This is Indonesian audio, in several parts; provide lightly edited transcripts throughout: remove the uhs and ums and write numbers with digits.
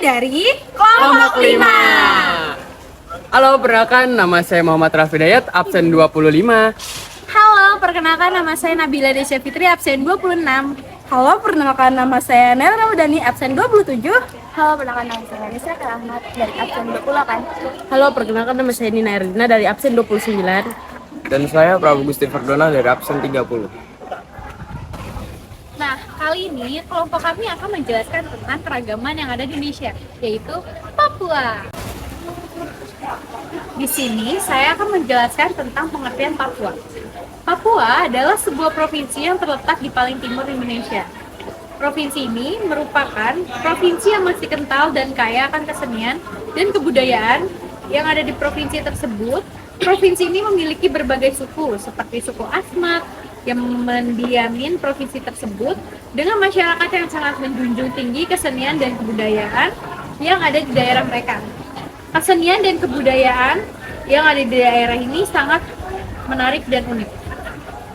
dari kelompok 5. Halo, perkenalkan nama saya Muhammad Raffi Dayat, absen 25. Halo, perkenalkan nama saya Nabila Desya Fitri, absen 26. Halo, perkenalkan nama saya Nel Ramadhani, absen 27. Halo, perkenalkan nama saya Nisa Ahmad dari absen 28. Halo, perkenalkan nama saya Nina Erdina dari absen 29. Dan saya Prabu Gusti Ferdona dari absen 30. Nah, kali ini kelompok kami akan menjelaskan tentang keragaman yang ada di Indonesia, yaitu Papua. Di sini saya akan menjelaskan tentang pengertian Papua. Papua adalah sebuah provinsi yang terletak di paling timur Indonesia. Provinsi ini merupakan provinsi yang masih kental dan kaya akan kesenian dan kebudayaan yang ada di provinsi tersebut. Provinsi ini memiliki berbagai suku, seperti suku Asmat yang mendiamin provinsi tersebut dengan masyarakat yang sangat menjunjung tinggi kesenian dan kebudayaan yang ada di daerah mereka. Kesenian dan kebudayaan yang ada di daerah ini sangat menarik dan unik.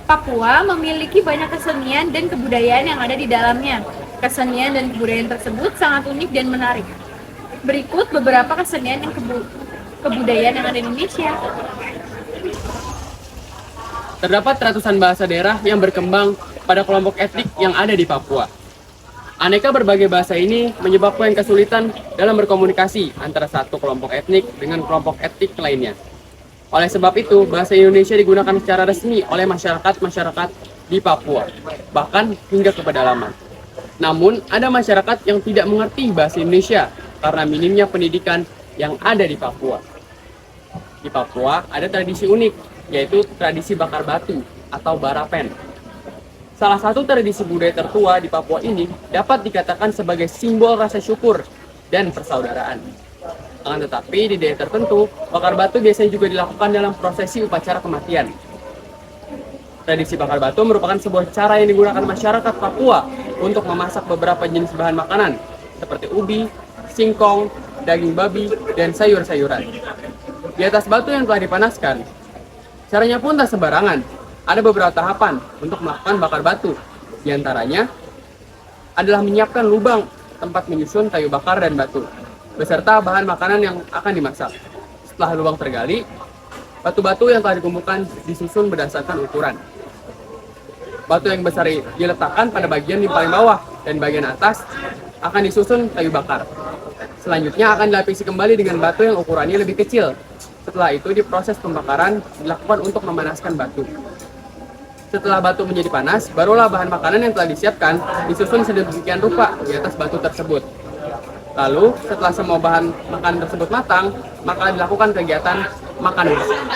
Papua memiliki banyak kesenian dan kebudayaan yang ada di dalamnya. Kesenian dan kebudayaan tersebut sangat unik dan menarik. Berikut beberapa kesenian dan kebudayaan yang ada di Indonesia. Terdapat ratusan bahasa daerah yang berkembang pada kelompok etnik yang ada di Papua. Aneka berbagai bahasa ini menyebabkan kesulitan dalam berkomunikasi antara satu kelompok etnik dengan kelompok etnik lainnya. Oleh sebab itu, bahasa Indonesia digunakan secara resmi oleh masyarakat-masyarakat di Papua, bahkan hingga ke pedalaman. Namun, ada masyarakat yang tidak mengerti bahasa Indonesia karena minimnya pendidikan yang ada di Papua. Di Papua ada tradisi unik, yaitu tradisi bakar batu atau barapen. Salah satu tradisi budaya tertua di Papua ini dapat dikatakan sebagai simbol rasa syukur dan persaudaraan. Akan tetapi di daerah tertentu, bakar batu biasanya juga dilakukan dalam prosesi upacara kematian. Tradisi bakar batu merupakan sebuah cara yang digunakan masyarakat Papua untuk memasak beberapa jenis bahan makanan seperti ubi, singkong, daging babi, dan sayur-sayuran. Di atas batu yang telah dipanaskan, caranya pun tak sembarangan. Ada beberapa tahapan untuk melakukan bakar batu. Di antaranya adalah menyiapkan lubang tempat menyusun kayu bakar dan batu, beserta bahan makanan yang akan dimasak. Setelah lubang tergali, batu-batu yang telah dikumpulkan disusun berdasarkan ukuran. Batu yang besar diletakkan pada bagian di paling bawah dan bagian atas akan disusun kayu bakar. Selanjutnya akan dilapisi kembali dengan batu yang ukurannya lebih kecil. Setelah itu diproses pembakaran dilakukan untuk memanaskan batu. Setelah batu menjadi panas, barulah bahan makanan yang telah disiapkan disusun sedemikian rupa di atas batu tersebut. Lalu, setelah semua bahan makanan tersebut matang, maka dilakukan kegiatan makan bersama.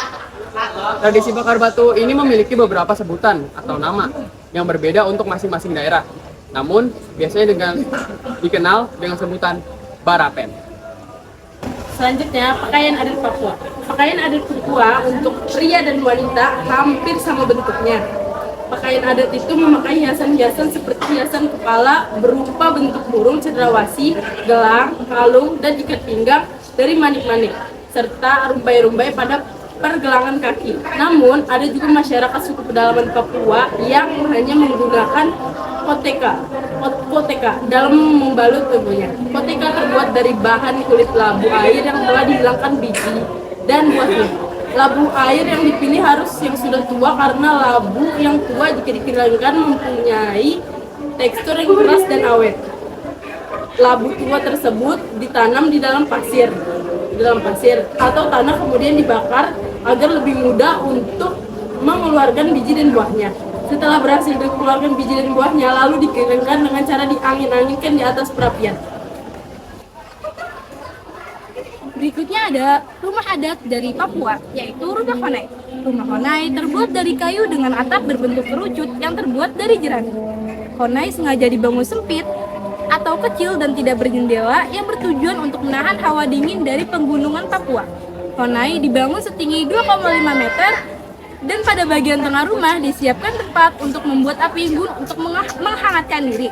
Tradisi bakar batu ini memiliki beberapa sebutan atau nama yang berbeda untuk masing-masing daerah. Namun, biasanya dikenal dengan sebutan barapen. Selanjutnya, pakaian adat Papua. Pakaian adat Papua untuk pria dan wanita hampir sama bentuknya. Pakaian adat itu memakai hiasan-hiasan seperti hiasan kepala berupa bentuk burung cendrawasih, gelang, kalung, dan ikat pinggang dari manik-manik, serta rumbai-rumbai pada pergelangan kaki. Namun, ada juga masyarakat suku pedalaman Papua yang hanya menggunakan koteka dalam membalut tubuhnya. Koteka terbuat dari bahan kulit labu air yang telah dihilangkan biji dan buahnya. Labu air yang dipilih harus yang sudah tua karena labu yang tua jika dikeringkan mempunyai tekstur yang keras dan awet. Labu tua tersebut ditanam di dalam pasir atau tanah, kemudian dibakar agar lebih mudah untuk mengeluarkan biji dan buahnya. Setelah berhasil dikeluarkan biji dan buahnya, lalu dikeringkan dengan cara diangin-anginkan di atas perapian. Berikutnya ada rumah adat dari Papua, yaitu rumah Honai. Rumah Honai terbuat dari kayu dengan atap berbentuk kerucut yang terbuat dari jerami. Honai sengaja dibangun sempit atau kecil dan tidak berjendela yang bertujuan untuk menahan hawa dingin dari penggunungan Papua. Honai dibangun setinggi 2,5 meter dan pada bagian tengah rumah disiapkan tempat untuk membuat api unggun untuk menghangatkan diri.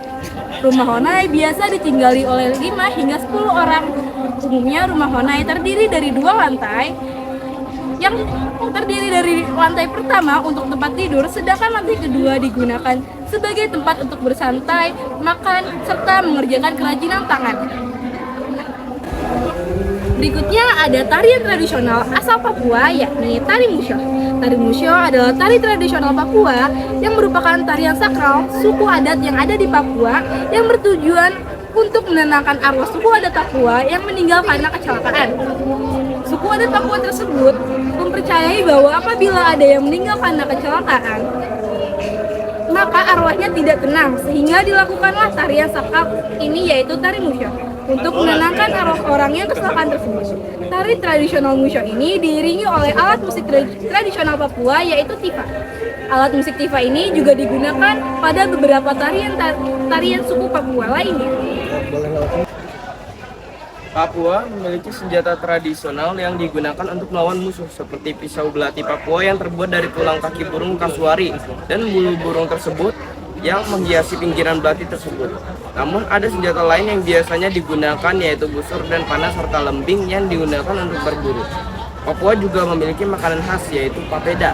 Rumah Honai biasa ditinggali oleh 5 hingga 10 orang. Umumnya rumah Honai terdiri dari 2 lantai, yang terdiri dari lantai pertama untuk tempat tidur, sedangkan lantai kedua digunakan sebagai tempat untuk bersantai, makan, serta mengerjakan kerajinan tangan. Berikutnya ada tarian tradisional asal Papua, yakni Tari Musyo. Tari Musyo adalah tari tradisional Papua yang merupakan tarian sakral suku adat yang ada di Papua yang bertujuan untuk menenangkan arwah suku adat Papua yang meninggal karena kecelakaan. Suku adat Papua tersebut mempercayai bahwa apabila ada yang meninggal karena kecelakaan, maka arwahnya tidak tenang, sehingga dilakukanlah tarian sakral ini, yaitu Tari Musyo, untuk menenangkan arwah orang yang kecelakaan tersebut. Tari tradisional Musyo ini diiringi oleh alat musik tradisional Papua, yaitu tifa. Alat musik tifa ini juga digunakan pada beberapa tarian suku Papua lainnya. Papua memiliki senjata tradisional yang digunakan untuk melawan musuh seperti pisau belati Papua yang terbuat dari tulang kaki burung kasuari dan bulu burung tersebut yang menghiasi pinggiran belati tersebut. Namun ada senjata lain yang biasanya digunakan, yaitu busur dan panah serta lembing yang digunakan untuk berburu. Papua juga memiliki makanan khas, yaitu papeda.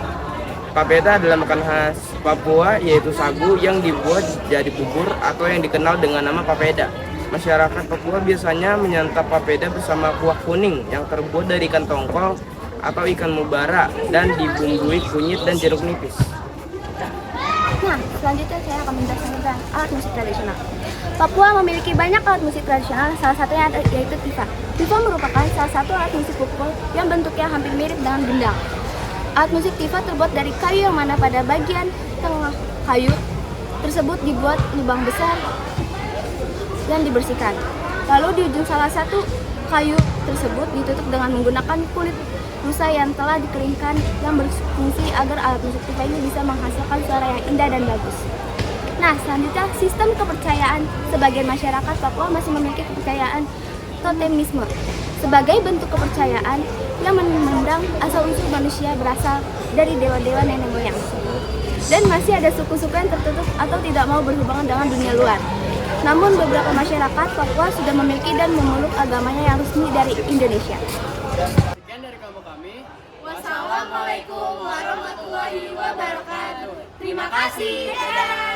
Papeda adalah makanan khas Papua, yaitu sagu yang dibuat jadi bubur atau yang dikenal dengan nama papeda. Masyarakat Papua biasanya menyantap papeda bersama kuah kuning yang terbuat dari ikan tongkol atau ikan mubara dan dibumbui kunyit dan jeruk nipis. Nah, selanjutnya saya akan menjelaskan tentang alat musik tradisional. Papua memiliki banyak alat musik tradisional, salah satunya yaitu tifa. Tifa merupakan salah satu alat musik pukul yang bentuknya hampir mirip dengan gendang. Alat musik tifa terbuat dari kayu yang mana pada bagian tengah kayu tersebut dibuat lubang besar dan dibersihkan. Lalu di ujung salah satu kayu tersebut ditutup dengan menggunakan kulit rusa yang telah dikeringkan yang berfungsi agar alat musik tifa ini bisa menghasilkan suara yang indah dan bagus. Nah, selanjutnya sistem kepercayaan. Sebagian masyarakat Papua masih memiliki kepercayaan totemisme sebagai bentuk kepercayaan yang memandang asal-usul manusia berasal dari dewa-dewa nenek moyang. Dan masih ada suku-suku yang tertutup atau tidak mau berhubungan dengan dunia luar. Namun beberapa masyarakat Papua sudah memiliki dan memeluk agamanya yang resmi dari Indonesia. Sekian dari kelompok kami. Wassalamualaikum warahmatullahi wabarakatuh. Terima kasih. Dadah.